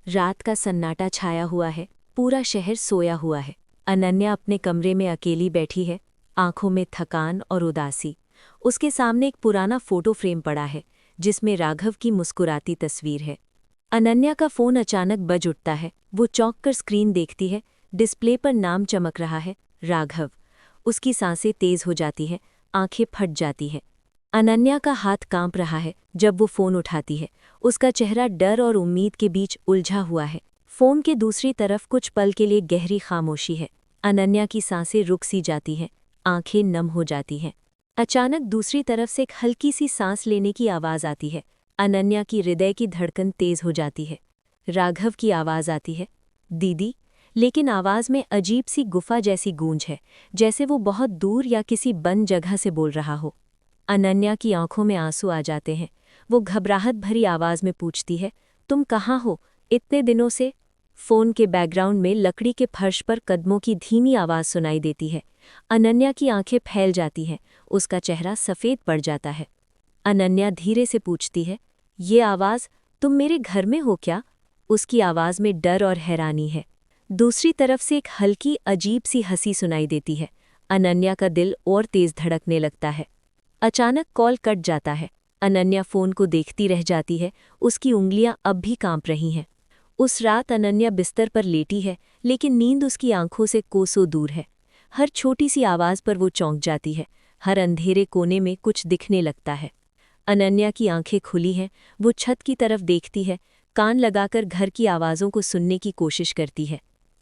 रात का सन्नाटा छाया हुआ है, पूरा शहर सोया हुआ है। अनन्या अपने कमरे में अकेली बैठी है, आंखों में थकान और उदासी। उसके सामने एक पुराना फोटो फ्रेम पड़ा है, जिसमें राघव की मुस्कुराती तस्वीर है। अनन्या का फोन अचानक बज उठता है। वो चौंक कर स्क्रीन देखती है। डिस्प्ले पर नाम चमक रहा है, राघव। उसकी सांसें तेज हो जाती हैं, आंखें फट जाती हैं। अनन्या का हाथ कांप रहा है जब वो फोन उठाती है। उसका चेहरा डर और उम्मीद के बीच उलझा हुआ है। फोन के दूसरी तरफ कुछ पल के लिए गहरी खामोशी है। अनन्या की सांसें रुक सी जाती हैं, आंखें नम हो जाती हैं। अचानक दूसरी तरफ से एक हल्की सी सांस लेने की आवाज़ आती है। अनन्या की हृदय की धड़कन तेज हो जाती है। राघव की आवाज़ आती है, दीदी। लेकिन आवाज़ में अजीब सी गुफा जैसी गूंज है, जैसे वो बहुत दूर या किसी बंद जगह से बोल रहा हो। अनन्या की आंखों में आंसू आ जाते हैं। वो घबराहट भरी आवाज़ में पूछती है, तुम कहाँ हो इतने दिनों से? फ़ोन के बैकग्राउंड में लकड़ी के फर्श पर कदमों की धीमी आवाज़ सुनाई देती है। अनन्या की आंखें फैल जाती हैं, उसका चेहरा सफ़ेद पड़ जाता है। अनन्या धीरे से पूछती है, ये आवाज़, तुम मेरे घर में हो क्या? उसकी आवाज़ में डर और हैरानी है। दूसरी तरफ से एक हल्की अजीब सी हंसी सुनाई देती है। अनन्या का दिल और तेज़ धड़कने लगता है। अचानक कॉल कट जाता है। अनन्या फ़ोन को देखती रह जाती है, उसकी उंगलियां अब भी कांप रही हैं। उस रात अनन्या बिस्तर पर लेटी है, लेकिन नींद उसकी आंखों से कोसों दूर है। हर छोटी सी आवाज़ पर वो चौंक जाती है, हर अंधेरे कोने में कुछ दिखने लगता है। अनन्या की आंखें खुली हैं, वो छत की तरफ देखती है, कान लगाकर घर की आवाज़ों को सुनने की कोशिश करती है।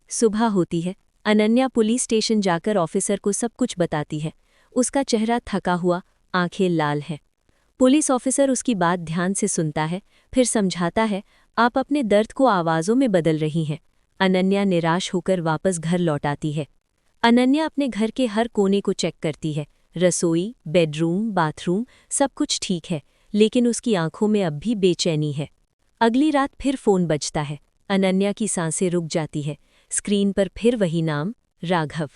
सुबह होती है। अनन्या पुलिस स्टेशन जाकर ऑफिसर को सब कुछ बताती है। उसका चेहरा थका हुआ, आंखें लाल हैं। पुलिस ऑफिसर उसकी बात ध्यान से सुनता है, फिर समझाता है, आप अपने दर्द को आवाज़ों में बदल रही हैं। अनन्या निराश होकर वापस घर लौटाती है। अनन्या अपने घर के हर कोने को चेक करती है। रसोई, बेडरूम, बाथरूम, सब कुछ ठीक है, लेकिन उसकी आंखों में अब भी बेचैनी है। अगली रात फिर फ़ोन बजता है। अनन्या की सांसें रुक जाती है। स्क्रीन पर फिर वही नाम, राघव।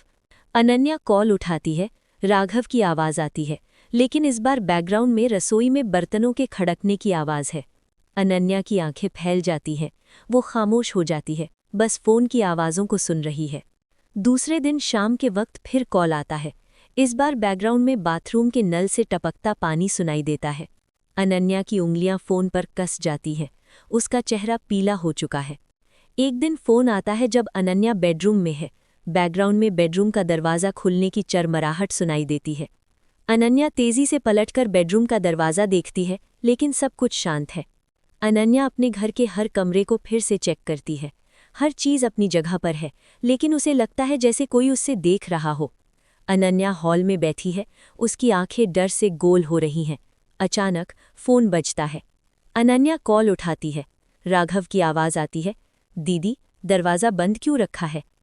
अनन्या कॉल उठाती है। राघव की आवाज़ आती है, लेकिन इस बार बैकग्राउंड में रसोई में बर्तनों के खड़कने की आवाज़ है। अनन्या की आंखें फैल जाती हैं। वो खामोश हो जाती है, बस फ़ोन की आवाज़ों को सुन रही है। दूसरे दिन शाम के वक्त फिर कॉल आता है। इस बार बैकग्राउंड में बाथरूम के नल से टपकता पानी सुनाई देता है। अनन्या की उंगलियां फ़ोन पर कस जाती हैं। उसका चेहरा पीला हो चुका है। एक दिन फ़ोन आता है जब अनन्या बेडरूम में है। बैकग्राउंड में बेडरूम का दरवाज़ा खुलने की चरमराहट सुनाई देती है। अनन्या तेज़ी से पलटकर बेडरूम का दरवाज़ा देखती है, लेकिन सब कुछ शांत है। अनन्या अपने घर के हर कमरे को फिर से चेक करती है। हर चीज़ अपनी जगह पर है, लेकिन उसे लगता है जैसे कोई उससे देख रहा हो। अनन्या हॉल में बैठी है, उसकी आंखें डर से गोल हो रही हैं। अचानक फ़ोन बजता है। अनन्या कॉल उठाती है। राघव की आवाज़ आती है, दीदी, दरवाज़ा बंद क्यों रखा है?